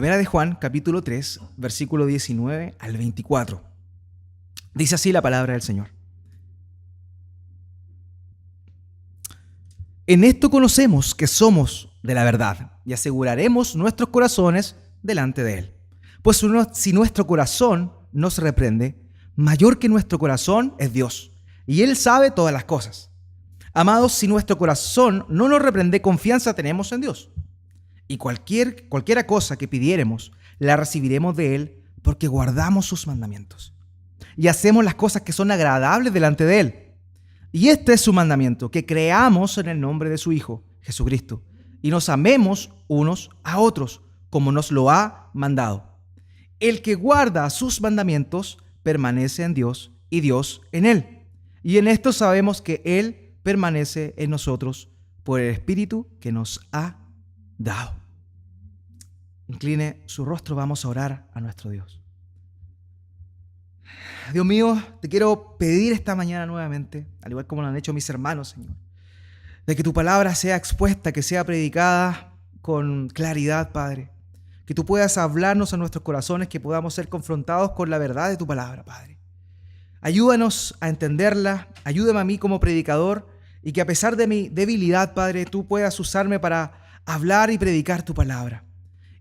Primera de Juan, capítulo 3, versículo 19 al 24. Dice así la palabra del Señor. En esto conocemos que somos de la verdad y aseguraremos nuestros corazones delante de Él. Pues si nuestro corazón nos reprende, mayor que nuestro corazón es Dios, y Él sabe todas las cosas. Amados, si nuestro corazón no nos reprende, confianza tenemos en Dios. Y cualquiera cosa que pidiéremos, la recibiremos de Él, porque guardamos sus mandamientos. Y hacemos las cosas que son agradables delante de Él. Y este es su mandamiento, que creamos en el nombre de su Hijo, Jesucristo, y nos amemos unos a otros, como nos lo ha mandado. El que guarda sus mandamientos permanece en Dios y Dios en él. Y en esto sabemos que Él permanece en nosotros por el Espíritu que nos ha dado. Incline su rostro, vamos a orar a nuestro Dios. Dios mío, te quiero pedir esta mañana nuevamente, al igual como lo han hecho mis hermanos, Señor, de que tu palabra sea expuesta, que sea predicada con claridad, Padre. Que tú puedas hablarnos a nuestros corazones, que podamos ser confrontados con la verdad de tu palabra, Padre. Ayúdanos a entenderla, ayúdame a mí como predicador, y que a pesar de mi debilidad, Padre, tú puedas usarme para hablar y predicar tu palabra.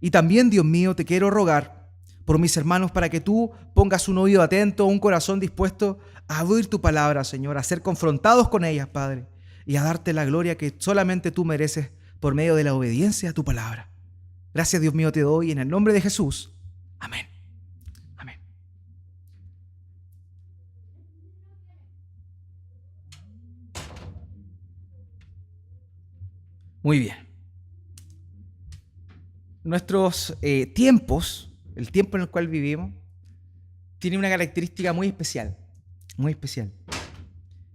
Y también, Dios mío, te quiero rogar por mis hermanos para que tú pongas un oído atento, un corazón dispuesto a oír tu palabra, Señor, a ser confrontados con ellas, Padre, y a darte la gloria que solamente tú mereces por medio de la obediencia a tu palabra. Gracias, Dios mío, te doy en el nombre de Jesús. Amén. Amén. Muy bien. Nuestros tiempos, el tiempo en el cual vivimos, tiene una característica muy especial, muy especial.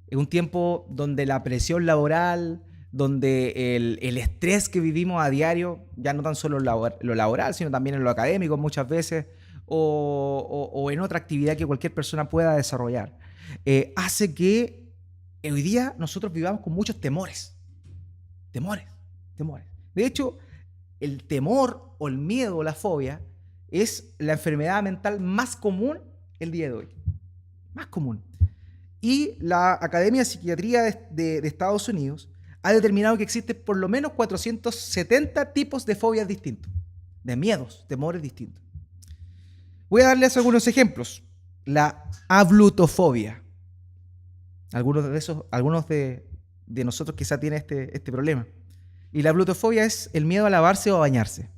Es un tiempo donde la presión laboral, donde el estrés que vivimos a diario, ya no tan solo lo laboral, sino también en lo académico muchas veces, o en otra actividad que cualquier persona pueda desarrollar, hace que hoy día nosotros vivamos con muchos temores. Temores. De hecho, el temor o el miedo o la fobia es la enfermedad mental más común el día de hoy. Más común. Y la Academia de Psiquiatría de Estados Unidos ha determinado que existen por lo menos 470 tipos de fobias distintos, de miedos, temores distintos. Voy a darles algunos ejemplos. La ablutofobia. Algunos de nosotros quizá tienen este problema. Y la ablutofobia es el miedo a lavarse o a bañarse.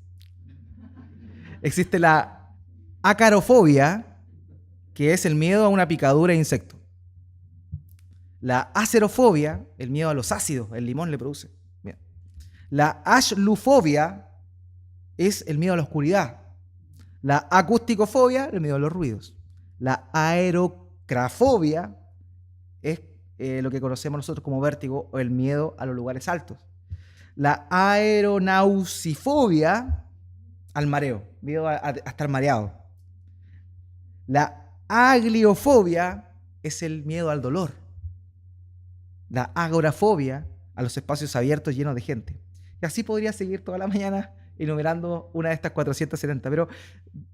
Existe la acarofobia, que es el miedo a una picadura de insecto. La acerofobia, el miedo a los ácidos, el limón le produce. Bien. La ashlufobia es el miedo a la oscuridad. La acústicofobia, el miedo a los ruidos. La aerocrafobia es lo que conocemos nosotros como vértigo o el miedo a los lugares altos. La aeronausifobia, al mareo, miedo a estar mareado. La agliofobia es el miedo al dolor. La agorafobia, a los espacios abiertos llenos de gente. Y así podría seguir toda la mañana enumerando una de estas 470, pero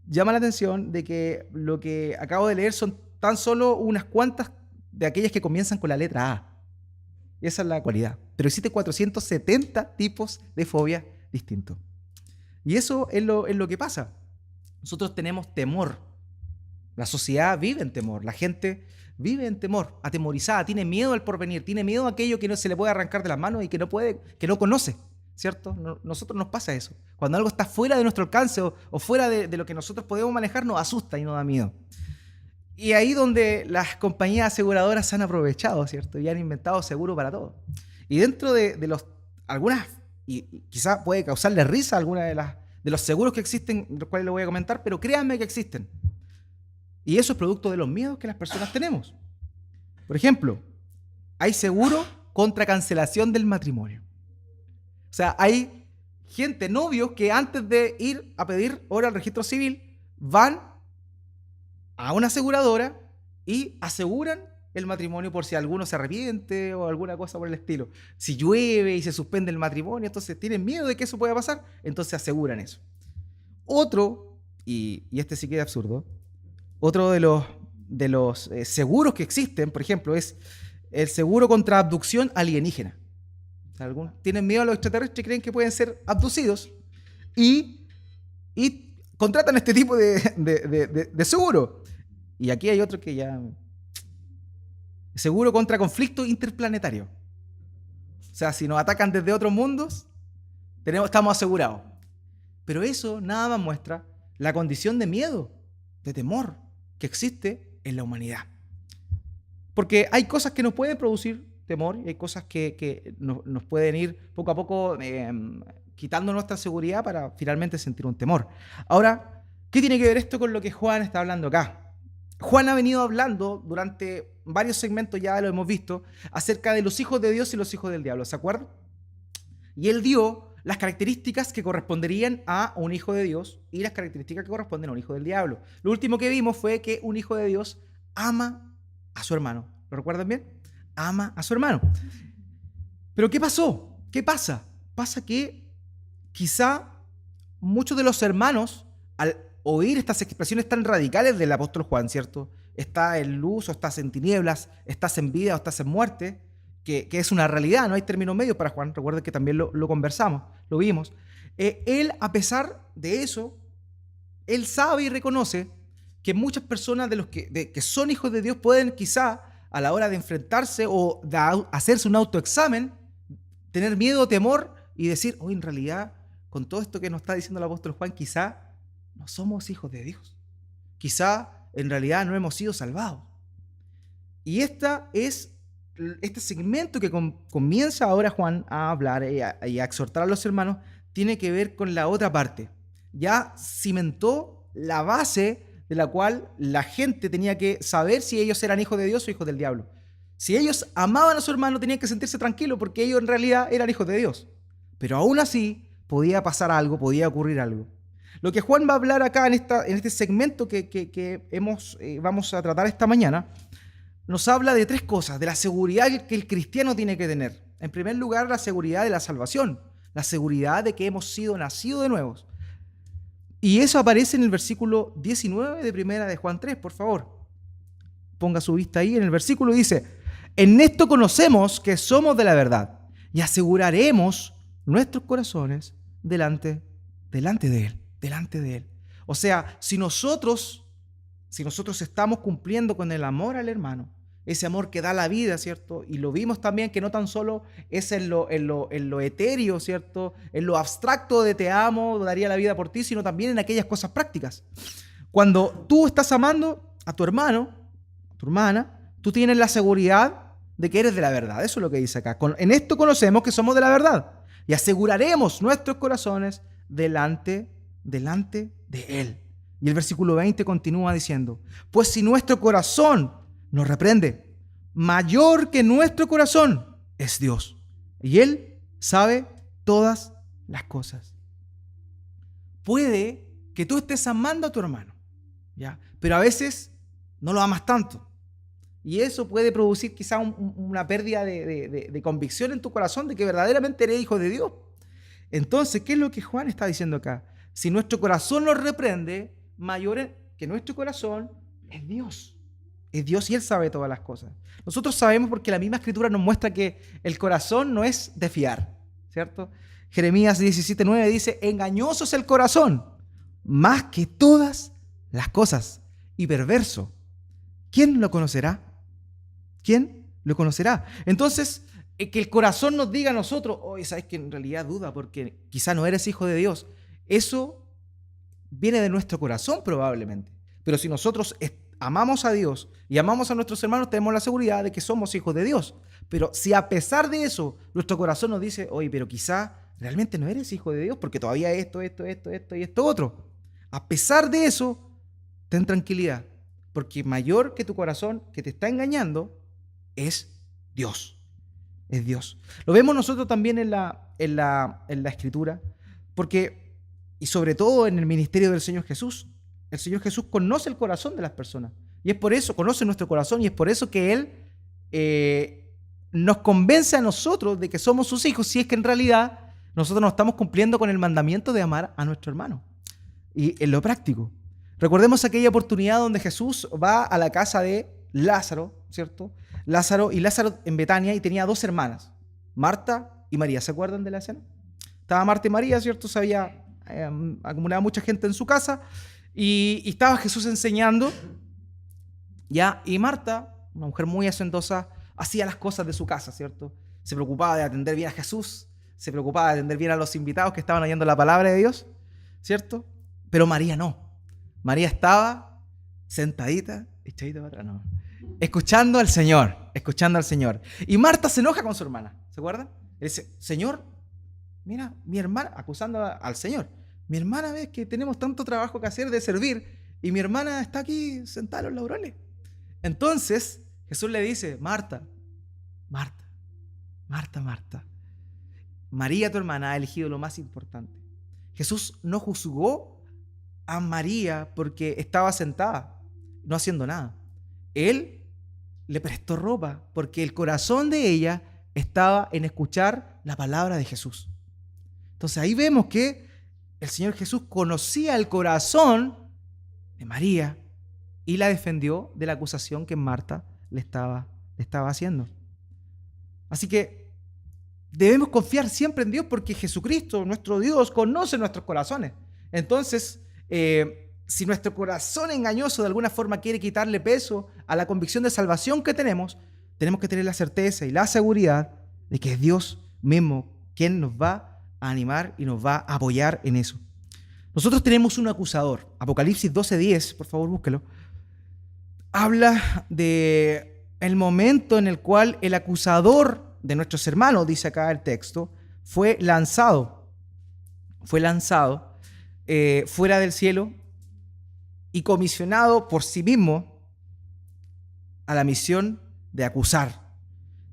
llama la atención de que lo que acabo de leer son tan solo unas cuantas de aquellas que comienzan con la letra A. Y esa es la cualidad. Pero existen 470 tipos de fobias distintos. Y eso es lo que pasa. Nosotros tenemos temor. La sociedad vive en temor. La gente vive en temor, atemorizada, tiene miedo al porvenir, tiene miedo a aquello que no se le puede arrancar de las manos y que no conoce, ¿cierto? Nosotros nos pasa eso. Cuando algo está fuera de nuestro alcance o fuera de lo que nosotros podemos manejar, nos asusta y nos da miedo. Y ahí donde las compañías aseguradoras se han aprovechado, ¿cierto? Y han inventado seguro para todo. Y dentro de algunas, y quizás puede causarle risa alguna de los seguros que existen, los cuales les voy a comentar, pero créanme que existen. Y eso es producto de los miedos que las personas tenemos. Por ejemplo, hay seguro contra cancelación del matrimonio. O sea, hay gente, novios, que antes de ir a pedir hora al registro civil, van a una aseguradora y aseguran el matrimonio por si alguno se arrepiente o alguna cosa por el estilo. Si llueve y se suspende el matrimonio, entonces tienen miedo de que eso pueda pasar, entonces aseguran eso. Otro, y este sí que es absurdo, otro de los seguros que existen, por ejemplo, es el seguro contra abducción alienígena. O sea, algunos tienen miedo a los extraterrestres y creen que pueden ser abducidos y, y contratan este tipo de seguro. Y aquí hay otro que ya... Seguro contra conflicto interplanetario. O sea, si nos atacan desde otros mundos, estamos asegurados. Pero eso nada más muestra la condición de miedo, de temor que existe en la humanidad. Porque hay cosas que nos pueden producir temor y hay cosas que nos pueden ir poco a poco quitando nuestra seguridad para finalmente sentir un temor. Ahora, ¿qué tiene que ver esto con lo que Juan está hablando acá? Juan ha venido hablando durante varios segmentos, ya lo hemos visto, acerca de los hijos de Dios y los hijos del diablo, ¿se acuerdan? Y él dio las características que corresponderían a un hijo de Dios y las características que corresponden a un hijo del diablo. Lo último que vimos fue que un hijo de Dios ama a su hermano. ¿Lo recuerdan bien? Ama a su hermano. Pero ¿qué pasó? ¿Qué pasa? Pasa que quizá muchos de los hermanos, al oír estas expresiones tan radicales del apóstol Juan, ¿cierto? Estás en luz o estás en tinieblas, estás en vida o estás en muerte, que es una realidad, no hay término medio para Juan, recuerden que también lo conversamos, lo vimos. Él, a pesar de eso, él sabe y reconoce que muchas personas de los que son hijos de Dios pueden quizá a la hora de enfrentarse o de hacerse un autoexamen, tener miedo, temor y decir, en realidad, con todo esto que nos está diciendo el apóstol Juan, quizá no somos hijos de Dios. Quizá en realidad no hemos sido salvados. Y este segmento que comienza ahora Juan a hablar y a exhortar a los hermanos tiene que ver con la otra parte. Ya cimentó la base de la cual la gente tenía que saber si ellos eran hijos de Dios o hijos del diablo. Si ellos amaban a su hermano, tenían que sentirse tranquilos porque ellos en realidad eran hijos de Dios. Pero aún así podía pasar algo, podía ocurrir algo. Lo que Juan va a hablar acá en este segmento que vamos a tratar esta mañana, nos habla de tres cosas, de la seguridad que el cristiano tiene que tener. En primer lugar, la seguridad de la salvación, la seguridad de que hemos sido nacidos de nuevos. Y eso aparece en el versículo 19 de primera de Juan 3, por favor. Ponga su vista ahí, en el versículo dice, en esto conocemos que somos de la verdad y aseguraremos nuestros corazones delante de Él. O sea, si nosotros estamos cumpliendo con el amor al hermano, ese amor que da la vida, ¿cierto? Y lo vimos también que no tan solo es en lo etéreo, ¿cierto? En lo abstracto de te amo, daría la vida por ti, sino también en aquellas cosas prácticas. Cuando tú estás amando a tu hermano, a tu hermana, tú tienes la seguridad de que eres de la verdad. Eso es lo que dice acá. En esto conocemos que somos de la verdad y aseguraremos nuestros corazones delante de Él. Y el versículo 20 continúa diciendo, pues si nuestro corazón nos reprende, mayor que nuestro corazón es Dios. Y Él sabe todas las cosas. Puede que tú estés amando a tu hermano, ¿ya? Pero a veces no lo amas tanto. Y eso puede producir quizá una pérdida de convicción en tu corazón de que verdaderamente eres hijo de Dios. Entonces, ¿qué es lo que Juan está diciendo acá? Si nuestro corazón nos reprende, mayor que nuestro corazón es Dios. Es Dios y Él sabe todas las cosas. Nosotros sabemos porque la misma Escritura nos muestra que el corazón no es de fiar, ¿cierto? Jeremías 17:9 dice, engañoso es el corazón, más que todas las cosas, y perverso. ¿Quién lo conocerá? ¿Quién lo conocerá? Entonces, que el corazón nos diga a nosotros, sabes que en realidad duda porque quizá no eres hijo de Dios. Eso viene de nuestro corazón probablemente. Pero si nosotros amamos a Dios y amamos a nuestros hermanos, tenemos la seguridad de que somos hijos de Dios. Pero si a pesar de eso, nuestro corazón nos dice, pero quizá realmente no eres hijo de Dios porque todavía esto y esto otro. A pesar de eso, ten tranquilidad. Porque mayor que tu corazón que te está engañando es Dios. Es Dios. Lo vemos nosotros también en la Escritura, porque, y sobre todo en el ministerio del Señor Jesús, el Señor Jesús conoce el corazón de las personas. Y es por eso, conoce nuestro corazón, y es por eso que Él nos convence a nosotros de que somos sus hijos, si es que en realidad nosotros no estamos cumpliendo con el mandamiento de amar a nuestro hermano. y en lo práctico. Recordemos aquella oportunidad donde Jesús va a la casa de Lázaro, ¿cierto? Lázaro en Betania, y tenía 2 hermanas, Marta y María. ¿Se acuerdan de la escena? Estaba Marta y María, ¿cierto? Se había acumulado mucha gente en su casa y estaba Jesús enseñando, ¿ya? Y Marta, una mujer muy hacendosa, hacía las cosas de su casa, ¿cierto? Se preocupaba de atender bien a Jesús, se preocupaba de atender bien a los invitados que estaban oyendo la palabra de Dios, ¿cierto? Pero María no. María estaba sentadita, echadita para atrás, no, escuchando al Señor, escuchando al Señor. Y Marta se enoja con su hermana, ¿se acuerdan? Le dice, Señor, mira, mi hermana, acusando al Señor, mi hermana ve que tenemos tanto trabajo que hacer de servir y mi hermana está aquí sentada en los laureles. Entonces Jesús le dice, Marta, Marta, Marta, Marta, María tu hermana ha elegido lo más importante. Jesús no juzgó a María porque estaba sentada, no haciendo nada. Él le prestó ropa porque el corazón de ella estaba en escuchar la palabra de Jesús. Entonces ahí vemos que el Señor Jesús conocía el corazón de María y la defendió de la acusación que Marta le estaba haciendo. Así que debemos confiar siempre en Dios porque Jesucristo, nuestro Dios, conoce nuestros corazones. Entonces, si nuestro corazón engañoso de alguna forma quiere quitarle peso a la convicción de salvación que tenemos que tener la certeza y la seguridad de que es Dios mismo quien nos va a animar y nos va a apoyar en eso. Nosotros tenemos un acusador. Apocalipsis 12:10, por favor búsquelo. Habla de el momento en el cual el acusador de nuestros hermanos, dice acá el texto, fue lanzado fuera del cielo y comisionado por sí mismo a la misión de acusar.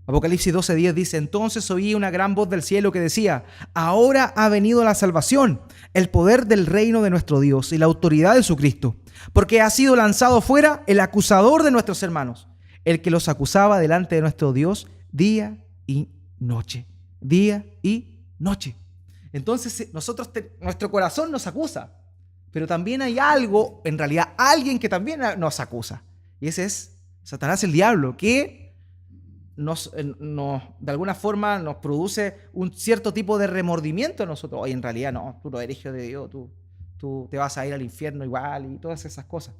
Apocalipsis 12:10 dice, entonces oí una gran voz del cielo que decía, ahora ha venido la salvación, el poder del reino de nuestro Dios y la autoridad de su Cristo, porque ha sido lanzado fuera el acusador de nuestros hermanos, el que los acusaba delante de nuestro Dios día y noche. Día y noche. Entonces nuestro corazón nos acusa, pero también hay algo, en realidad alguien que también nos acusa, y ese es Satanás, el diablo, que de alguna forma nos produce un cierto tipo de remordimiento en nosotros. Oye, en realidad no, tú no eres hijo de Dios, tú te vas a ir al infierno igual y todas esas cosas.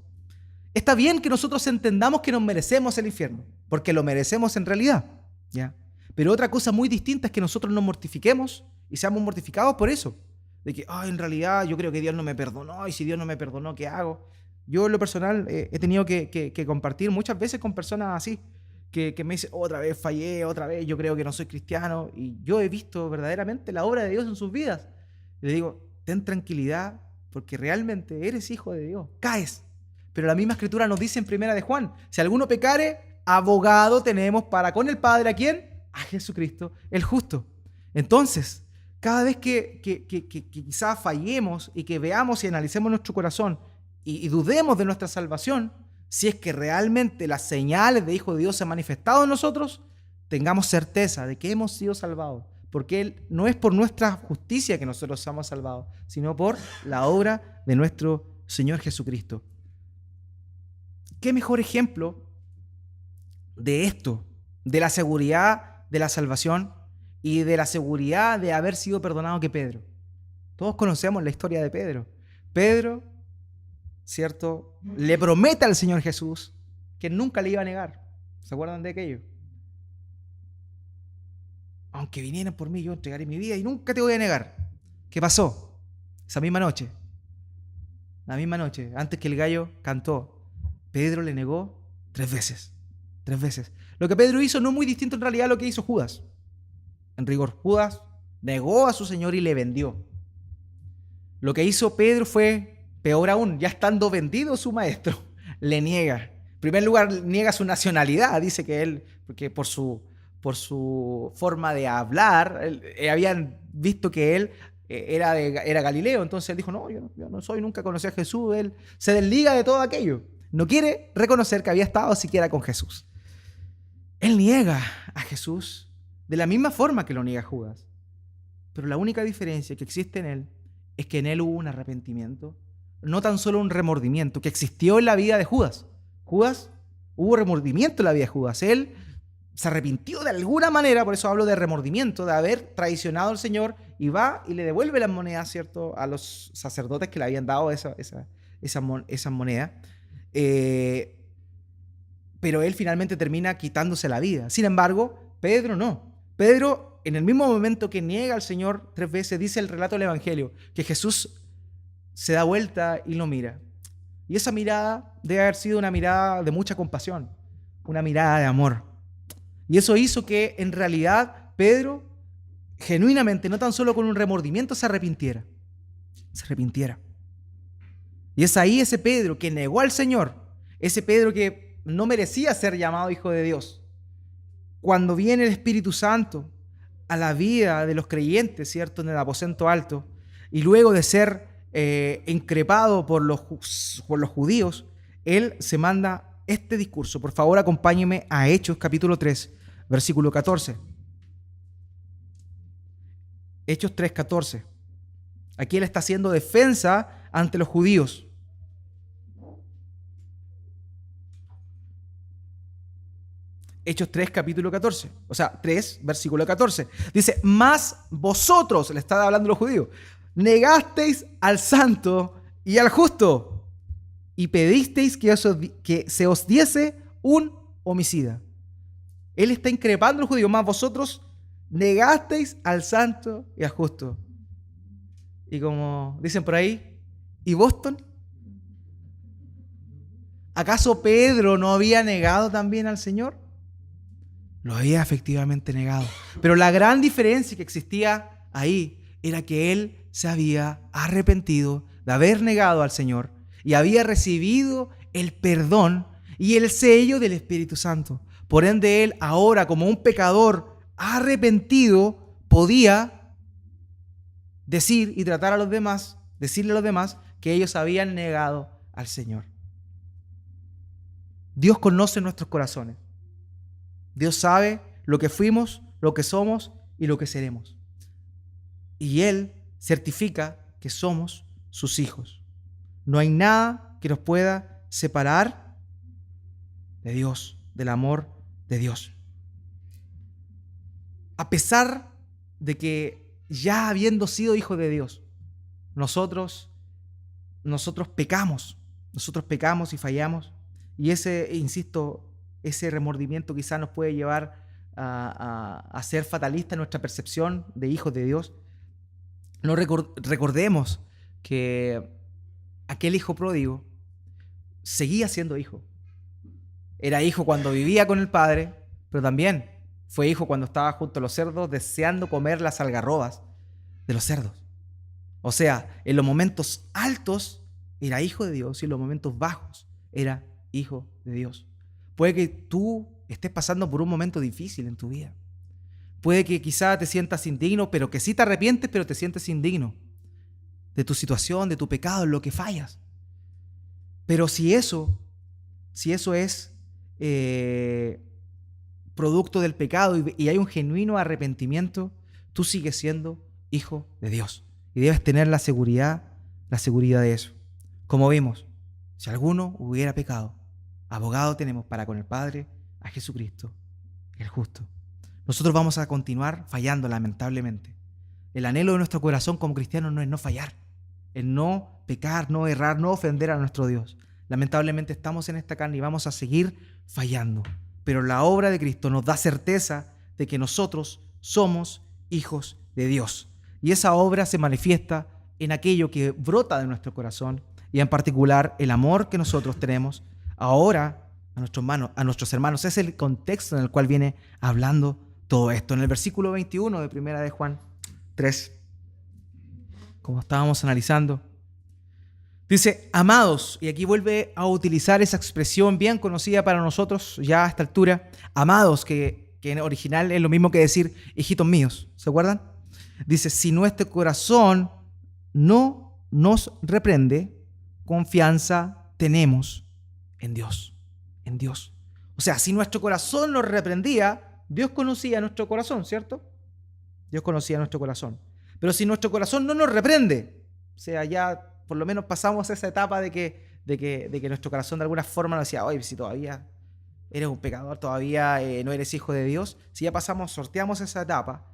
Está bien que nosotros entendamos que nos merecemos el infierno, porque lo merecemos en realidad, ¿ya? Pero otra cosa muy distinta es que nosotros nos mortifiquemos y seamos mortificados por eso. De que, en realidad yo creo que Dios no me perdonó, y si Dios no me perdonó, ¿qué hago? Yo en lo personal he tenido que compartir muchas veces con personas así, que me dicen, otra vez fallé, otra vez yo creo que no soy cristiano, y yo he visto verdaderamente la obra de Dios en sus vidas. Y le digo, ten tranquilidad, porque realmente eres hijo de Dios, caes. Pero la misma escritura nos dice en 1 de Juan, si alguno pecare, abogado tenemos para con el Padre, ¿a quién? A Jesucristo, el justo. Entonces, cada vez que quizás fallemos y que veamos y analicemos nuestro corazón y dudemos de nuestra salvación, si es que realmente las señales de Hijo de Dios se han manifestado en nosotros, tengamos certeza de que hemos sido salvados, porque no es por nuestra justicia que nosotros somos salvados, sino por la obra de nuestro Señor Jesucristo. ¿Qué mejor ejemplo de esto, de la seguridad de la salvación y de la seguridad de haber sido perdonado que Pedro? Todos conocemos la historia de Pedro. Pedro, ¿cierto?, le promete al Señor Jesús que nunca le iba a negar. ¿Se acuerdan de aquello? Aunque vinieran por mí, yo entregaré mi vida y nunca te voy a negar. ¿Qué pasó? Esa misma noche, antes que el gallo cantó, Pedro le negó 3 veces. 3 veces. Lo que Pedro hizo no es muy distinto en realidad a lo que hizo Judas. En rigor, Judas negó a su Señor y le vendió. Lo que hizo Pedro fue peor aún, ya estando vendido su maestro, le niega. En primer lugar, niega su nacionalidad. Dice que él, porque por su forma de hablar, habían visto que él era Galileo. Entonces él dijo, no, yo no soy, nunca conocí a Jesús. Él se desliga de todo aquello. No quiere reconocer que había estado siquiera con Jesús. Él niega a Jesús de la misma forma que lo niega Judas. Pero la única diferencia que existe en él es que en él hubo un arrepentimiento no tan solo un remordimiento que existió en la vida de Judas. Hubo remordimiento en la vida de Judas. Él se arrepintió de alguna manera, por eso hablo de remordimiento, de haber traicionado al Señor, y va y le devuelve las monedas, ¿cierto?, a los sacerdotes que le habían dado esa moneda. Pero él finalmente termina quitándose la vida. Sin embargo, Pedro no. Pedro, en el mismo momento que niega al Señor 3 veces, dice el relato del Evangelio, que Jesús se da vuelta y lo mira. Y esa mirada debe haber sido una mirada de mucha compasión, una mirada de amor. Y eso hizo que en realidad Pedro, genuinamente, no tan solo con un remordimiento, se arrepintiera. Y es ahí ese Pedro que negó al Señor, ese Pedro que no merecía ser llamado hijo de Dios. Cuando viene el Espíritu Santo a la vida de los creyentes, ¿cierto?, en el aposento alto, y luego de ser increpado por los judíos, él se manda este discurso. Por favor, acompáñeme a Hechos capítulo 3, versículo 14. Hechos 3, 14. Aquí él está haciendo defensa ante los judíos. Hechos 3, capítulo 14. O sea, 3, versículo 14. Dice, mas vosotros, le está hablando a los judíos, negasteis al santo y al justo, y pedisteis que se os diese un homicida. Él está increpando a los judíos, mas vosotros negasteis al santo y al justo. Y como dicen por ahí, ¿y Boston? ¿Acaso Pedro no había negado también al Señor? Lo había efectivamente negado. Pero la gran diferencia que existía ahí era que él se había arrepentido de haber negado al Señor y había recibido el perdón y el sello del Espíritu Santo. Por ende, él ahora, como un pecador arrepentido, podía decir y tratar a los demás, decirle a los demás que ellos habían negado al Señor. Dios conoce nuestros corazones. Dios sabe lo que fuimos, lo que somos y lo que seremos. Y Él certifica que somos sus hijos. No hay nada que nos pueda separar de Dios, del amor de Dios. A pesar de que ya habiendo sido hijos de Dios, nosotros pecamos y fallamos. Y ese remordimiento quizás nos puede llevar a ser fatalistas en nuestra percepción de hijos de Dios. No recordemos que aquel hijo pródigo seguía siendo hijo. Era hijo cuando vivía con el padre, pero también fue hijo cuando estaba junto a los cerdos deseando comer las algarrobas de los cerdos. O sea, en los momentos altos era hijo de Dios y en los momentos bajos era hijo de Dios. Puede que tú estés pasando por un momento difícil en tu vida. Puede que quizá te sientas indigno, pero que sí te arrepientes, pero te sientes indigno de tu situación, de tu pecado, en lo que fallas. Pero si eso es producto del pecado y hay un genuino arrepentimiento, tú sigues siendo hijo de Dios. Y debes tener la seguridad de eso. Como vimos, si alguno hubiera pecado, abogado tenemos para con el Padre, a Jesucristo, el justo. Nosotros vamos a continuar fallando, lamentablemente. El anhelo de nuestro corazón como cristianos no es no fallar, es no pecar, no errar, no ofender a nuestro Dios. Lamentablemente estamos en esta carne y vamos a seguir fallando. Pero la obra de Cristo nos da certeza de que nosotros somos hijos de Dios. Y esa obra se manifiesta en aquello que brota de nuestro corazón y en particular el amor que nosotros tenemos ahora a nuestros hermanos. Ese es el contexto en el cual viene hablando todo esto. En el versículo 21 de 1 de Juan 3, como estábamos analizando, dice, amados, y aquí vuelve a utilizar esa expresión bien conocida para nosotros ya a esta altura, amados, que en original es lo mismo que decir hijitos míos, ¿se acuerdan? Dice, si nuestro corazón no nos reprende, confianza tenemos en Dios, en Dios. O sea, si nuestro corazón nos reprendía, Dios conocía nuestro corazón, ¿cierto? Dios conocía nuestro corazón. Pero si nuestro corazón no nos reprende, o sea, ya por lo menos pasamos esa etapa de que nuestro corazón de alguna forma nos decía, oye, si todavía eres un pecador, todavía no eres hijo de Dios. Si ya pasamos, sorteamos esa etapa,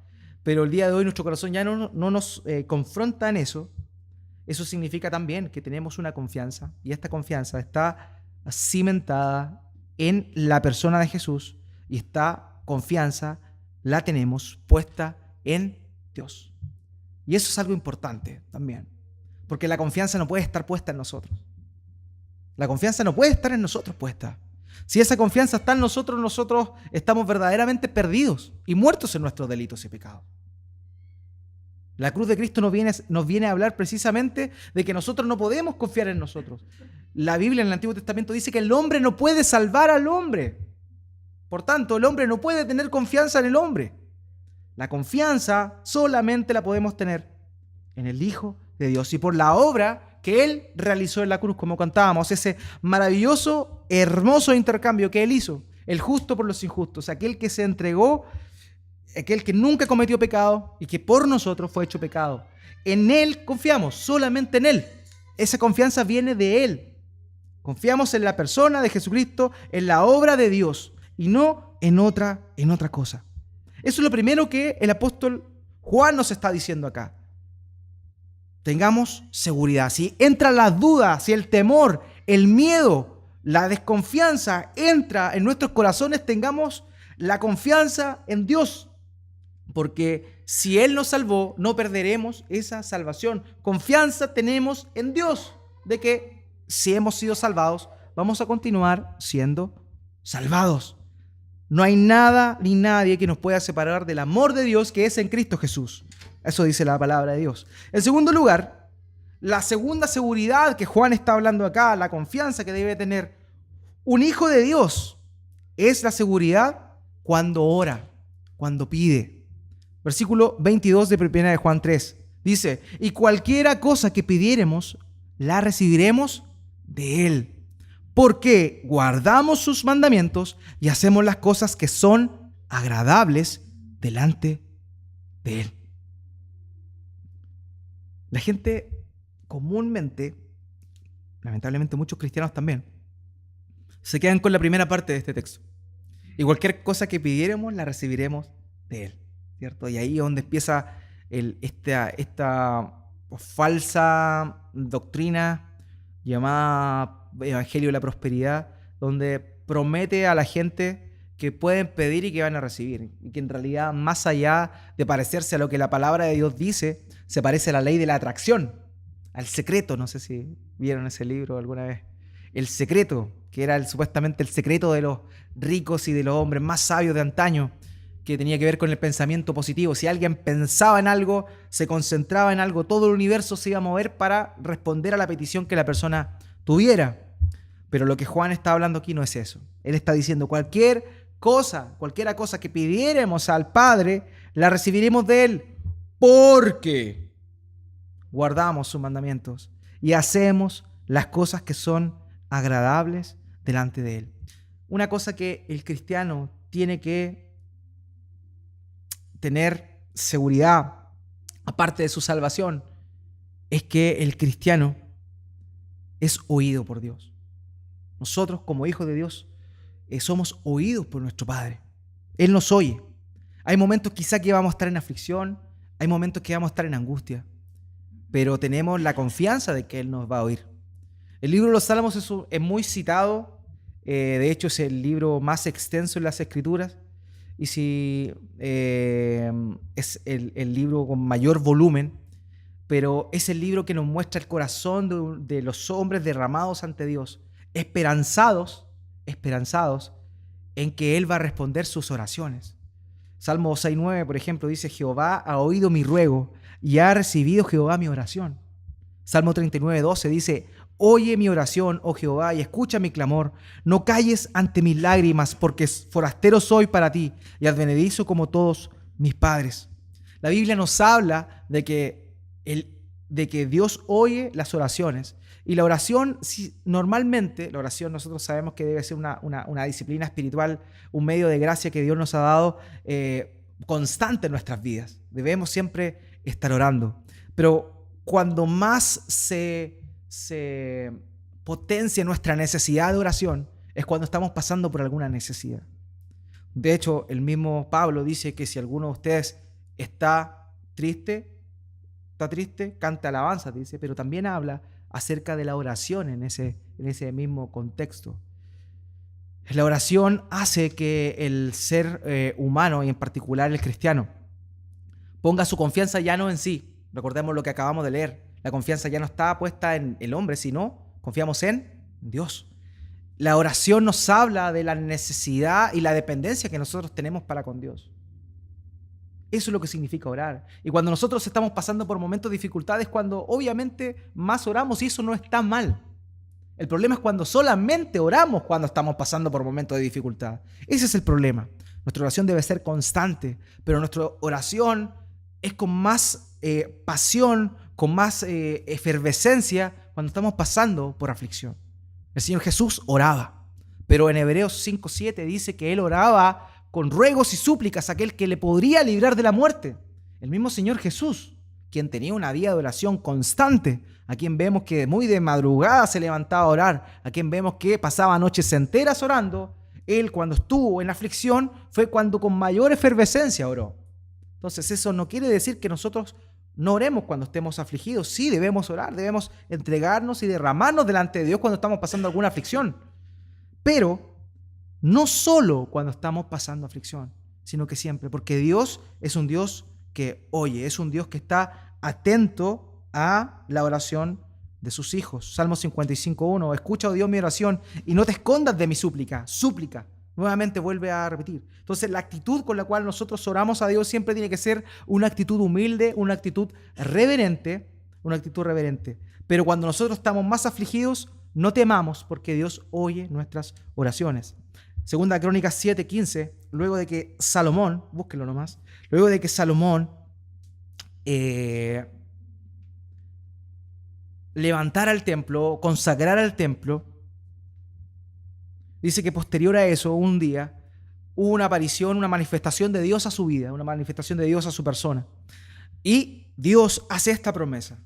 pero el día de hoy nuestro corazón ya no nos confronta en eso. Eso significa también que tenemos una confianza, y esta confianza está cimentada en la persona de Jesús, y esta confianza la tenemos puesta en Dios. Y eso es algo importante también, porque la confianza no puede estar puesta en nosotros. La confianza no puede estar en nosotros puesta. Si esa confianza está en nosotros, nosotros estamos verdaderamente perdidos y muertos en nuestros delitos y pecados. La cruz de Cristo nos viene a hablar precisamente de que nosotros no podemos confiar en nosotros. La Biblia en el Antiguo Testamento dice que el hombre no puede salvar al hombre. Por tanto, el hombre no puede tener confianza en el hombre. La confianza solamente la podemos tener en el Hijo de Dios y por la obra que Él realizó en la cruz, como cantábamos, ese maravilloso, hermoso intercambio que Él hizo, el justo por los injustos, aquel que se entregó, aquel que nunca cometió pecado y que por nosotros fue hecho pecado. En Él confiamos, solamente en Él. Esa confianza viene de Él. Confiamos en la persona de Jesucristo, en la obra de Dios y no en otra cosa. Eso es lo primero que el apóstol Juan nos está diciendo acá. Tengamos seguridad. Si entran las dudas, si el temor, el miedo, la desconfianza entra en nuestros corazones, tengamos la confianza en Dios. Porque si Él nos salvó, no perderemos esa salvación. Confianza tenemos en Dios de que si hemos sido salvados, vamos a continuar siendo salvados. No hay nada ni nadie que nos pueda separar del amor de Dios que es en Cristo Jesús. Eso dice la palabra de Dios. En segundo lugar, la segunda seguridad que Juan está hablando acá, la confianza que debe tener un hijo de Dios, es la seguridad cuando ora, cuando pide. Versículo 22 de 1 de Juan 3 dice: y cualquiera cosa que pidiéremos, la recibiremos de Él, porque guardamos sus mandamientos y hacemos las cosas que son agradables delante de Él. La gente comúnmente, lamentablemente muchos cristianos también, se quedan con la primera parte de este texto. Y cualquier cosa que pidiéramos, la recibiremos de Él, ¿cierto? Y ahí es donde empieza esta falsa doctrina llamada Evangelio de la Prosperidad, donde promete a la gente que pueden pedir y que van a recibir, y que en realidad, más allá de parecerse a lo que la palabra de Dios dice, se parece a la ley de la atracción, al secreto. No sé si vieron ese libro alguna vez. El secreto, que era supuestamente el secreto de los ricos y de los hombres más sabios de antaño, que tenía que ver con el pensamiento positivo. Si alguien pensaba en algo, se concentraba en algo, todo el universo se iba a mover para responder a la petición que la persona tuviera. Pero lo que Juan está hablando aquí no es eso. Él está diciendo cualquiera cosa que pidiéramos al Padre, la recibiremos de Él, porque guardamos sus mandamientos y hacemos las cosas que son agradables delante de Él. Una cosa que el cristiano tiene que tener seguridad, aparte de su salvación, es que el cristiano es oído por Dios. Nosotros, como hijos de Dios, somos oídos por nuestro Padre. Él nos oye. Hay momentos quizá que vamos a estar en aflicción, hay momentos que vamos a estar en angustia, pero tenemos la confianza de que Él nos va a oír. El libro de los Salmos es muy citado, de hecho es el libro más extenso en las Escrituras, y si es el libro con mayor volumen, pero es el libro que nos muestra el corazón de los hombres derramados ante Dios, esperanzados en que Él va a responder sus oraciones. Salmo 6:9, por ejemplo, dice: Jehová ha oído mi ruego y ha recibido Jehová mi oración. Salmo 39:12 dice: oye mi oración, oh Jehová, y escucha mi clamor. No calles ante mis lágrimas, porque forastero soy para ti y advenedizo como todos mis padres. La Biblia nos habla de que Dios oye las oraciones. Y la oración, normalmente, la oración nosotros sabemos que debe ser una disciplina espiritual, un medio de gracia que Dios nos ha dado constante en nuestras vidas. Debemos siempre estar orando. Pero cuando más se se potencia nuestra necesidad de oración es cuando estamos pasando por alguna necesidad. De hecho, el mismo Pablo dice que si alguno de ustedes está triste, cante alabanza, dice, pero también habla acerca de la oración en ese mismo contexto. La oración hace que el ser humano, y en particular el cristiano, ponga su confianza ya no en sí. Recordemos lo que acabamos de leer. La confianza ya no está puesta en el hombre, sino confiamos en Dios. La oración nos habla de la necesidad y la dependencia que nosotros tenemos para con Dios. Eso es lo que significa orar. Y cuando nosotros estamos pasando por momentos de dificultades, cuando obviamente más oramos, y eso no está mal. El problema es cuando solamente oramos cuando estamos pasando por momentos de dificultad. Ese es el problema. Nuestra oración debe ser constante, pero nuestra oración es con más pasión, con más efervescencia cuando estamos pasando por aflicción. El Señor Jesús oraba, pero en Hebreos 5:7 dice que Él oraba con ruegos y súplicas a aquel que le podría librar de la muerte. El mismo Señor Jesús, quien tenía una vida de oración constante, a quien vemos que muy de madrugada se levantaba a orar, a quien vemos que pasaba noches enteras orando, Él cuando estuvo en aflicción fue cuando con mayor efervescencia oró. Entonces eso no quiere decir que nosotros no oremos cuando estemos afligidos. Sí, debemos orar, debemos entregarnos y derramarnos delante de Dios cuando estamos pasando alguna aflicción. Pero no solo cuando estamos pasando aflicción, sino que siempre, porque Dios es un Dios que oye, es un Dios que está atento a la oración de sus hijos. Salmo 55:1, escucha, oh Dios, mi oración y no te escondas de mi súplica. Súplica. Nuevamente vuelve a repetir. Entonces la actitud con la cual nosotros oramos a Dios siempre tiene que ser una actitud humilde, una actitud reverente, Pero cuando nosotros estamos más afligidos, no temamos porque Dios oye nuestras oraciones. Segunda Crónicas 7:15, luego de que Salomón, búsquenlo nomás, luego de que Salomón levantara el templo, consagrara el templo, dice que posterior a eso, un día, hubo una aparición, una manifestación de Dios a su vida, una manifestación de Dios a su persona. Y Dios hace esta promesa: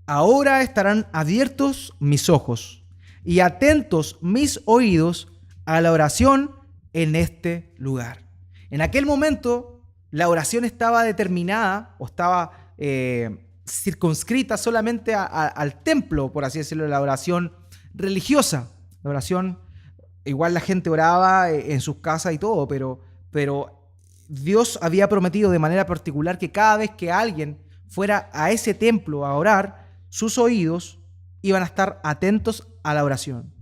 ahora estarán abiertos mis ojos y atentos mis oídos a la oración en este lugar. En aquel momento, la oración estaba determinada o estaba circunscrita solamente al templo, por así decirlo, la oración religiosa. La oración, igual la gente oraba en sus casas y todo, pero Dios había prometido de manera particular que cada vez que alguien fuera a ese templo a orar, sus oídos iban a estar atentos a la oración.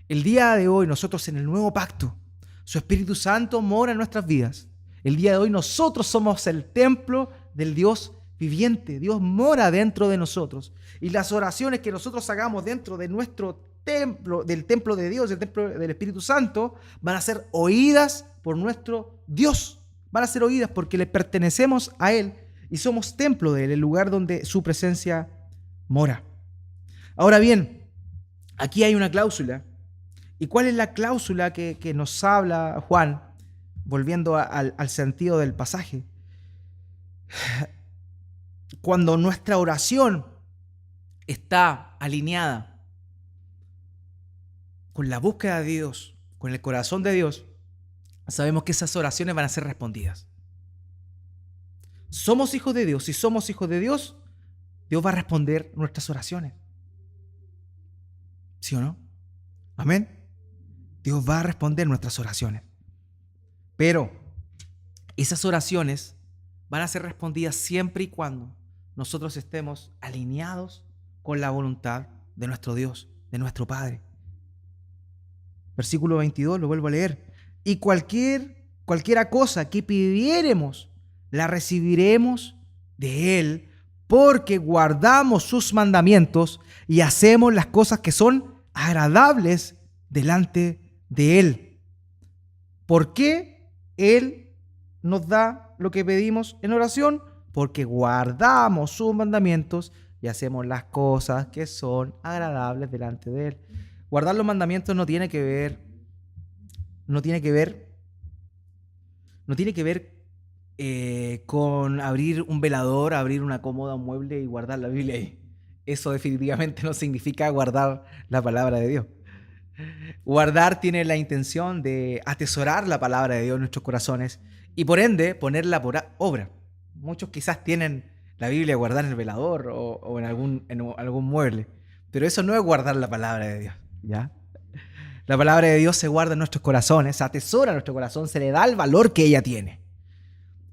El día de hoy, nosotros en el nuevo pacto, su Espíritu Santo mora en nuestras vidas. El día de hoy nosotros somos el templo del Dios viviente. Dios mora dentro de nosotros. Y las oraciones que nosotros hagamos dentro de nuestro templo, del templo de Dios, del templo del Espíritu Santo, van a ser oídas por nuestro Dios. Van a ser oídas porque le pertenecemos a Él y somos templo de Él, el lugar donde su presencia mora. Ahora bien, aquí hay una cláusula. ¿Y cuál es la cláusula que nos habla Juan? Volviendo al sentido del pasaje. Cuando nuestra oración está alineada con la búsqueda de Dios, con el corazón de Dios, sabemos que esas oraciones van a ser respondidas. Somos hijos de Dios. Si somos hijos de Dios, Dios va a responder nuestras oraciones. ¿Sí o no? Amén. Dios va a responder nuestras oraciones. Pero esas oraciones van a ser respondidas siempre y cuando nosotros estemos alineados con la voluntad de nuestro Dios, de nuestro Padre. Versículo 22, lo vuelvo a leer. Y cualquiera cosa que pidiéremos, la recibiremos de Él, porque guardamos sus mandamientos y hacemos las cosas que son agradables delante de Él. ¿Por qué Él nos da lo que pedimos en oración? Porque guardamos sus mandamientos y hacemos las cosas que son agradables delante de Él. Guardar los mandamientos no tiene que ver con abrir un velador, abrir una cómoda, un mueble y guardar la Biblia ahí. eso definitivamente no significa guardar la palabra de Dios. Guardar tiene la intención de atesorar la palabra de Dios en nuestros corazones y por ende ponerla por obra. Muchos quizás tienen la Biblia guardada en el velador o en algún mueble, pero eso no es guardar la palabra de Dios, ¿ya? La palabra de Dios se guarda en nuestros corazones, se atesora en nuestro corazón, se le da el valor que ella tiene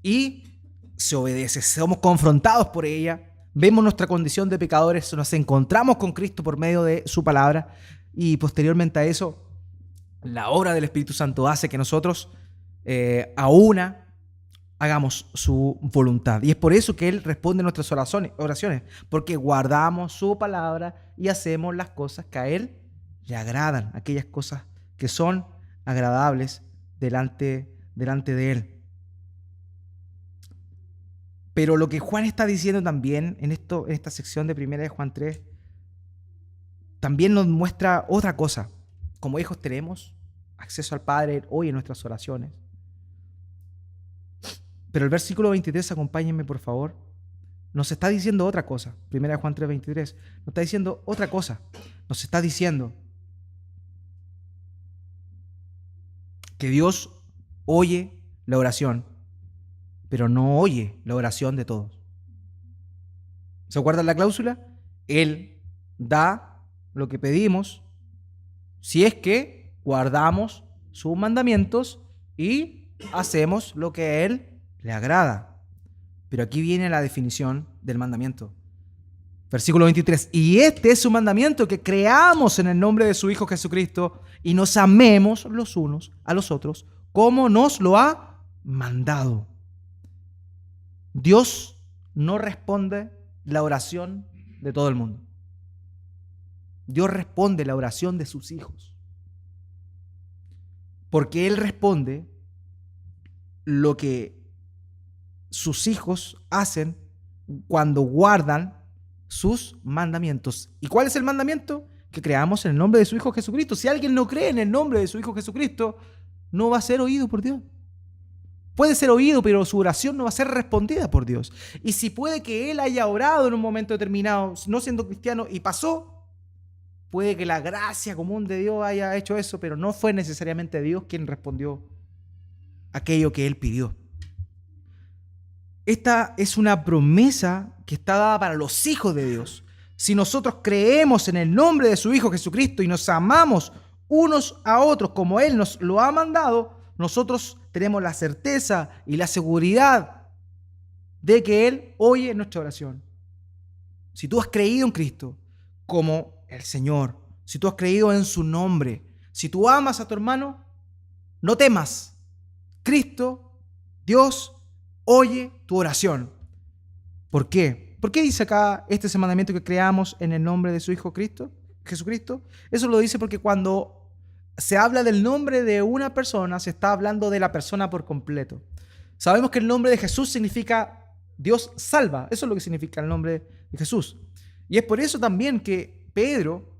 y se obedece. Somos confrontados por ella, vemos nuestra condición de pecadores, nos encontramos con Cristo por medio de su palabra y posteriormente a eso la obra del Espíritu Santo hace que nosotros a una hagamos su voluntad. Y es por eso que Él responde nuestras oraciones, porque guardamos su palabra y hacemos las cosas que a Él le agradan, aquellas cosas que son agradables delante de Él. Pero lo que Juan está diciendo también en esta sección de 1 de Juan 3 también nos muestra otra cosa. Como hijos tenemos acceso al Padre hoy en nuestras oraciones. Pero el versículo 23, acompáñenme por favor, nos está diciendo otra cosa. 1 Juan 3, 23, nos está diciendo otra cosa. Nos está diciendo que Dios oye la oración, pero no oye la oración de todos. ¿Se acuerdan la cláusula? Él da lo que pedimos si es que guardamos sus mandamientos y hacemos lo que a Él le agrada. Pero aquí viene la definición del mandamiento. Versículo 23. Y este es su mandamiento, que creamos en el nombre de su Hijo Jesucristo y nos amemos los unos a los otros como nos lo ha mandado. Dios no responde la oración de todo el mundo. Dios responde la oración de sus hijos. Porque Él responde lo que sus hijos hacen cuando guardan sus mandamientos. ¿Y cuál es el mandamiento? Que creamos en el nombre de su Hijo Jesucristo. Si alguien no cree en el nombre de su Hijo Jesucristo, no va a ser oído por Dios. Puede ser oído, pero su oración no va a ser respondida por Dios. Y si puede que él haya orado en un momento determinado, no siendo cristiano, y pasó, puede que la gracia común de Dios haya hecho eso, pero no fue necesariamente Dios quien respondió aquello que él pidió. Esta es una promesa que está dada para los hijos de Dios. Si nosotros creemos en el nombre de su Hijo Jesucristo y nos amamos unos a otros como Él nos lo ha mandado, nosotros tenemos la certeza y la seguridad de que Él oye nuestra oración. Si tú has creído en Cristo como el Señor, si tú has creído en su nombre, si tú amas a tu hermano, no temas. Cristo, Dios, oye tu oración. ¿Por qué? ¿Por qué dice acá este mandamiento que creamos en el nombre de su Hijo Jesucristo? Eso lo dice porque cuando se habla del nombre de una persona, se está hablando de la persona por completo. Sabemos que el nombre de Jesús significa Dios salva. Eso es lo que significa el nombre de Jesús. Y es por eso también que Pedro,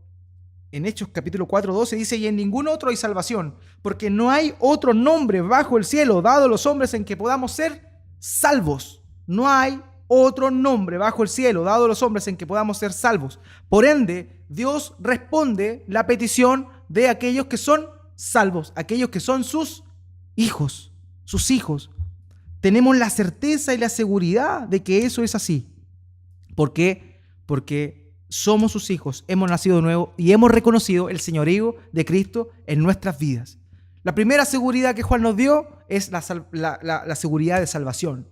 en Hechos capítulo 4:12, dice: y en ningún otro hay salvación, porque no hay otro nombre bajo el cielo dado a los hombres en que podamos ser salvos. No hay otro nombre bajo el cielo dado a los hombres en que podamos ser salvos. Por ende, Dios responde la petición de aquellos que son salvos, aquellos que son sus hijos, sus hijos. Tenemos la certeza y la seguridad de que eso es así. ¿Por qué? Porque somos sus hijos, hemos nacido de nuevo y hemos reconocido el señorío de Cristo en nuestras vidas. La primera seguridad que Juan nos dio es la seguridad de salvación.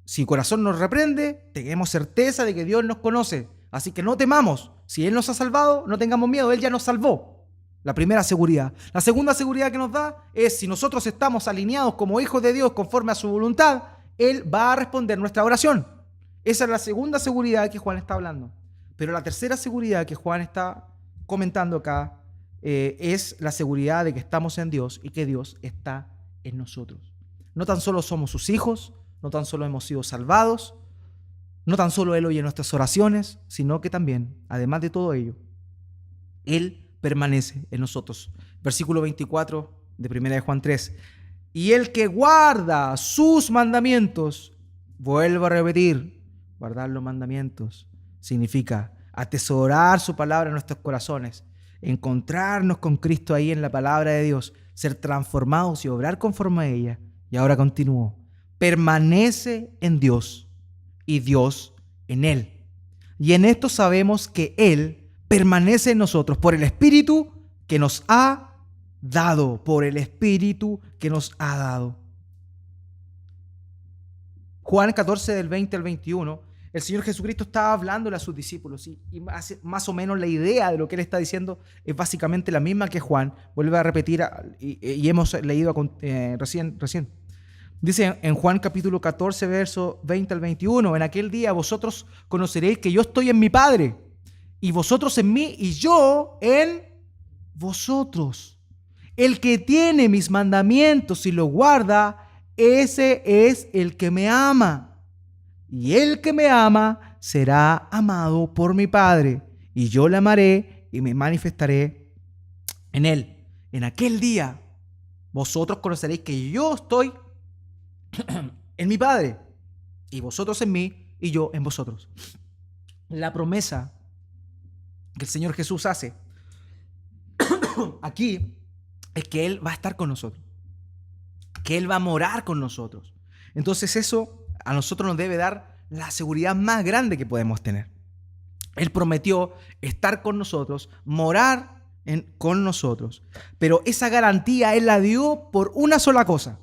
Si el corazón nos reprende, tenemos certeza de que Dios nos conoce. Así que no temamos. Si Él nos ha salvado, no tengamos miedo. Él ya nos salvó. La primera seguridad. La segunda seguridad que nos da es si nosotros estamos alineados como hijos de Dios conforme a su voluntad, Él va a responder nuestra oración. Esa es la segunda seguridad que Juan está hablando. Pero la tercera seguridad que Juan está comentando acá es la seguridad de que estamos en Dios y que Dios está en nosotros. No tan solo somos sus hijos, no tan solo hemos sido salvados, no tan solo Él oye nuestras oraciones, sino que también, además de todo ello, Él permanece en nosotros. Versículo 24 de 1 de Juan 3. Y el que guarda sus mandamientos, vuelvo a repetir, guardar los mandamientos, significa atesorar su palabra en nuestros corazones, encontrarnos con Cristo ahí en la palabra de Dios, ser transformados y obrar conforme a ella. Y ahora continúo. Permanece en Dios y Dios en Él. Y en esto sabemos que Él permanece en nosotros por el Espíritu que nos ha dado, por el Espíritu que nos ha dado. Juan 14, del 20 al 21, el Señor Jesucristo estaba hablándole a sus discípulos y más o menos la idea de lo que Él está diciendo es básicamente la misma que Juan. Vuelve a repetir y hemos leído recién. Dice en Juan capítulo 14, verso 20 al 21, en aquel día vosotros conoceréis que yo estoy en mi Padre, y vosotros en mí, y yo en vosotros. El que tiene mis mandamientos y los guarda, ese es el que me ama. Y el que me ama será amado por mi Padre, y yo le amaré y me manifestaré en él. En aquel día vosotros conoceréis que yo estoy en mi Padre, y vosotros en mí, y yo en vosotros. La promesa que el Señor Jesús hace aquí es que Él va a estar con nosotros, que Él va a morar con nosotros. Entonces eso a nosotros nos debe dar la seguridad más grande que podemos tener. Él prometió estar con nosotros, morar con nosotros, pero esa garantía Él la dio por una sola cosa.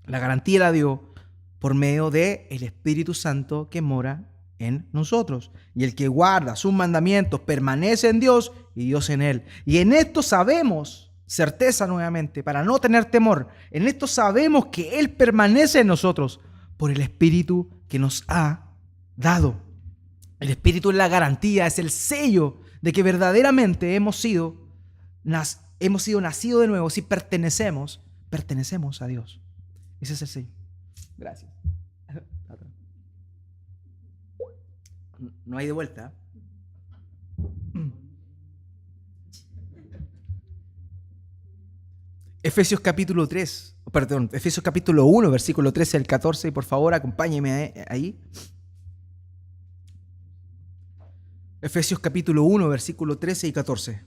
La garantía la dio por medio del Espíritu Santo que mora en nosotros. Y el que guarda sus mandamientos permanece en Dios y Dios en él. Y en esto sabemos, certeza nuevamente, para no tener temor, en esto sabemos que Él permanece en nosotros por el Espíritu que nos ha dado. El Espíritu es la garantía, es el sello de que verdaderamente hemos sido nacidos de nuevo. Si pertenecemos a Dios. Ese es el sello. Gracias. No hay de vuelta. Efesios capítulo 1, versículo 13 al 14. Por favor, acompáñeme ahí. Efesios capítulo 1, versículo 13 y 14.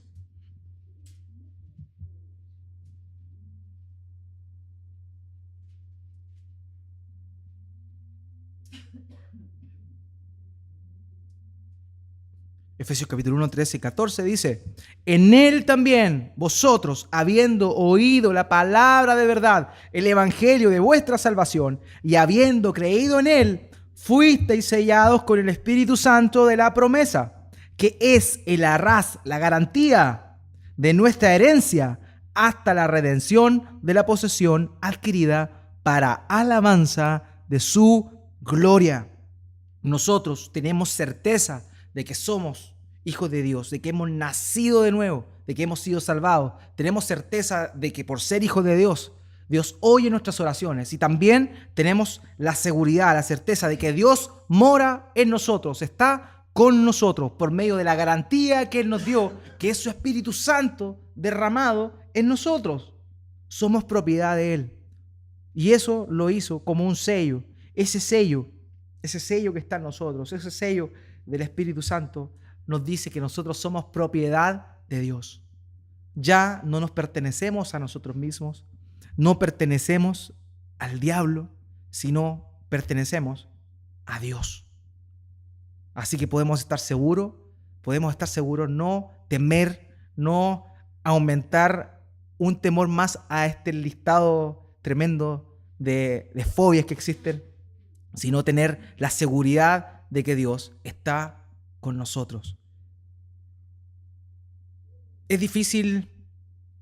Efesios capítulo 1, 13 y 14 dice: en Él también vosotros, habiendo oído la palabra de verdad, el evangelio de vuestra salvación, y habiendo creído en Él, fuisteis sellados con el Espíritu Santo de la promesa, que es el arras, la garantía de nuestra herencia, hasta la redención de la posesión adquirida para alabanza de su gloria. Nosotros tenemos certeza de que somos hijos de Dios, de que hemos nacido de nuevo, de que hemos sido salvados. Tenemos certeza de que por ser hijos de Dios, Dios oye nuestras oraciones, y también tenemos la seguridad, la certeza de que Dios mora en nosotros, está con nosotros por medio de la garantía que Él nos dio, que es su Espíritu Santo derramado en nosotros. Somos propiedad de Él, y eso lo hizo como un sello. Ese sello que está en nosotros, ese sello del Espíritu Santo nos dice que nosotros somos propiedad de Dios. Ya no nos pertenecemos a nosotros mismos, no pertenecemos al diablo, sino pertenecemos a Dios. Así que podemos estar seguros, no temer, no aumentar un temor más a este listado tremendo de fobias que existen, sino tener la seguridad de que Dios está con nosotros. Es difícil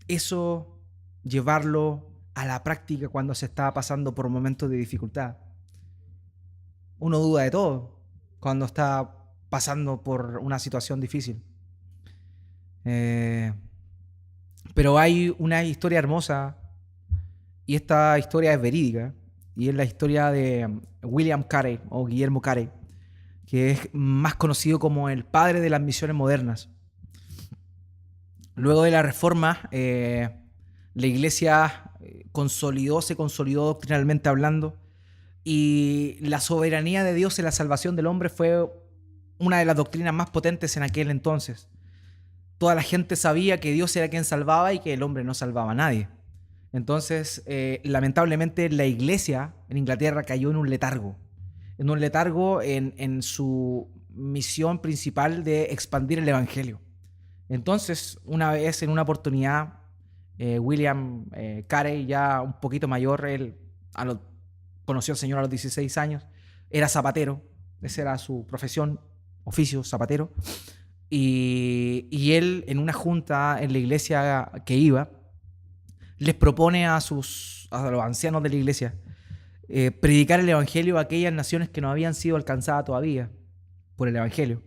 eso llevarlo a la práctica cuando se está pasando por momentos de dificultad. Uno duda de todo cuando está pasando por una situación difícil. Pero hay una historia hermosa, y esta historia es verídica, y es la historia de William Carey, o Guillermo Carey, que es más conocido como el padre de las misiones modernas. Luego de la Reforma, la Iglesia se consolidó doctrinalmente hablando, y la soberanía de Dios en la salvación del hombre fue una de las doctrinas más potentes en aquel entonces. Toda la gente sabía que Dios era quien salvaba y que el hombre no salvaba a nadie. Entonces, lamentablemente, la iglesia en Inglaterra cayó en un letargo. En su misión principal de expandir el evangelio. Entonces, una vez, en una oportunidad, William Carey, ya un poquito mayor, él conoció al Señor a los 16 años, era zapatero, esa era su profesión, oficio, zapatero, y él, en una junta en la iglesia que iba, les propone a los ancianos de la iglesia predicar el evangelio a aquellas naciones que no habían sido alcanzadas todavía por el evangelio.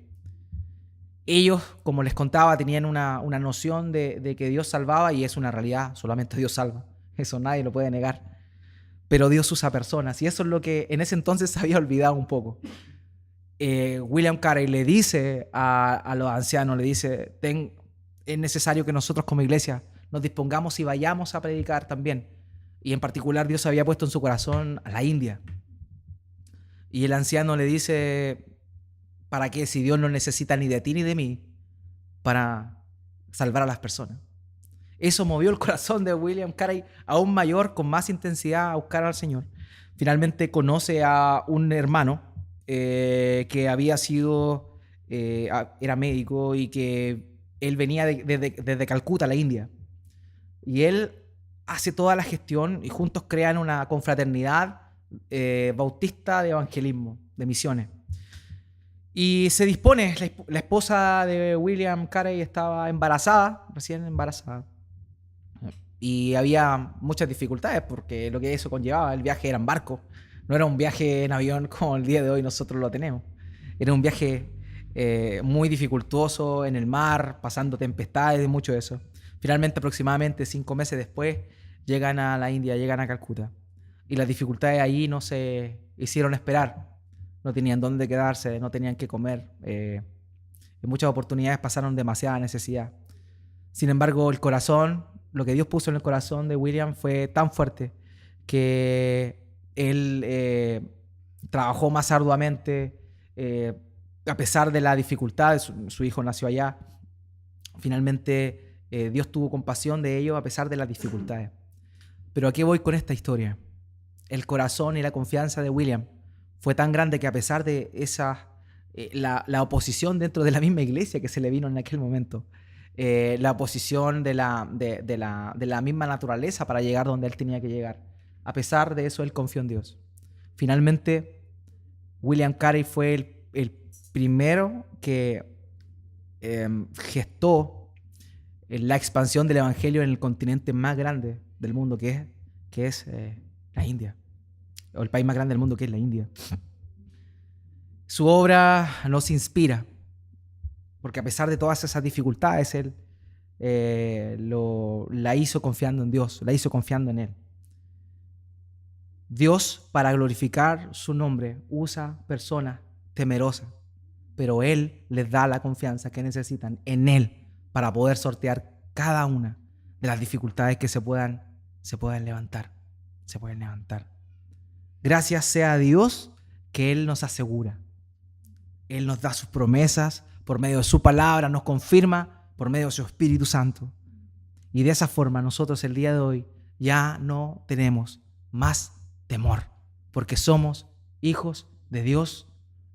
Ellos, como les contaba, tenían una noción de que Dios salvaba, y es una realidad, solamente Dios salva. Eso nadie lo puede negar. Pero Dios usa personas, y eso es lo que en ese entonces se había olvidado un poco. William Carey le dice a los ancianos, le dice, es necesario que nosotros como iglesia nos dispongamos y vayamos a predicar también. Y en particular Dios había puesto en su corazón a la India. Y el anciano le dice, ¿para qué? Si Dios no necesita ni de ti ni de mí para salvar a las personas. Eso movió el corazón de William Carey aún mayor, con más intensidad, a buscar al Señor. Finalmente conoce a un hermano que había sido, era médico, y que él venía desde Calcuta, la India. Y él hace toda la gestión y juntos crean una confraternidad bautista de evangelismo, de misiones. Y se dispone, la esposa de William Carey estaba embarazada, recién embarazada. Y había muchas dificultades porque lo que eso conllevaba, el viaje era en barco. No era un viaje en avión como el día de hoy nosotros lo tenemos. Era un viaje muy dificultoso en el mar, pasando tempestades y mucho de eso. Finalmente, aproximadamente 5 meses después, llegan a la India, llegan a Calcuta. Y las dificultades ahí no se hicieron esperar. No tenían dónde quedarse, no tenían qué comer. En muchas oportunidades pasaron demasiada necesidad. Sin embargo, el corazón, lo que Dios puso en el corazón de William fue tan fuerte que él trabajó más arduamente, a pesar de la dificultad. Su hijo nació allá. Finalmente, Dios tuvo compasión de ellos a pesar de las dificultades. Pero ¿a qué voy con esta historia? El corazón y la confianza de William fue tan grande que, a pesar de la oposición dentro de la misma iglesia que se le vino en aquel momento, la oposición de la misma naturaleza para llegar donde él tenía que llegar, a pesar de eso, él confió en Dios. Finalmente, William Carey fue el primero que gestó la expansión del evangelio en el continente más grande del mundo, que es la India, o el país más grande del mundo, que es la India. Su obra nos inspira, porque a pesar de todas esas dificultades, él la hizo confiando en Dios, la hizo confiando en Él. Dios, para glorificar su nombre, usa personas temerosas, pero Él les da la confianza que necesitan en Él para poder sortear cada una de las dificultades que se puedan levantar. Gracias sea a Dios que Él nos asegura. Él nos da sus promesas por medio de su palabra, nos confirma por medio de su Espíritu Santo. Y de esa forma nosotros el día de hoy ya no tenemos más temor, porque somos hijos de Dios,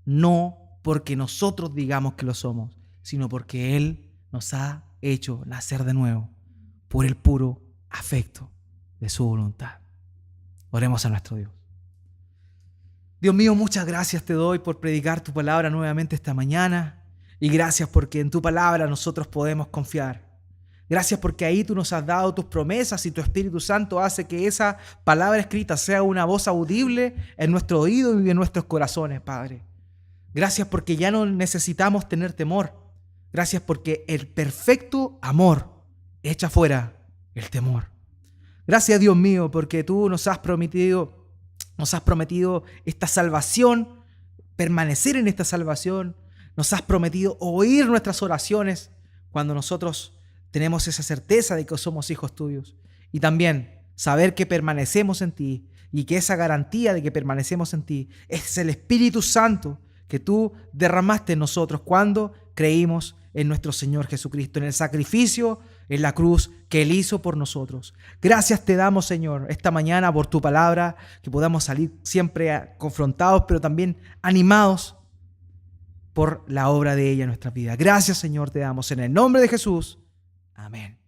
no porque nosotros digamos que lo somos, sino porque Él nos ha hecho nacer de nuevo por el puro afecto de su voluntad. Oremos a nuestro Dios. Dios mío, muchas gracias te doy por predicar tu palabra nuevamente esta mañana, y gracias porque en tu palabra nosotros podemos confiar. Gracias porque ahí tú nos has dado tus promesas, y tu Espíritu Santo hace que esa palabra escrita sea una voz audible en nuestro oído y en nuestros corazones, Padre. Gracias porque ya no necesitamos tener temor. Gracias porque el perfecto amor echa fuera el temor. Gracias, Dios mío, porque tú nos has prometido esta salvación, permanecer en esta salvación. Nos has prometido oír nuestras oraciones cuando nosotros tenemos esa certeza de que somos hijos tuyos. Y también saber que permanecemos en ti, y que esa garantía de que permanecemos en ti es el Espíritu Santo que tú derramaste en nosotros cuando creímos en nuestro Señor Jesucristo, en el sacrificio en la cruz que Él hizo por nosotros. Gracias te damos, Señor, esta mañana por tu palabra, que podamos salir siempre confrontados, pero también animados por la obra de ella en nuestra vida. Gracias, Señor, te damos en el nombre de Jesús. Amén.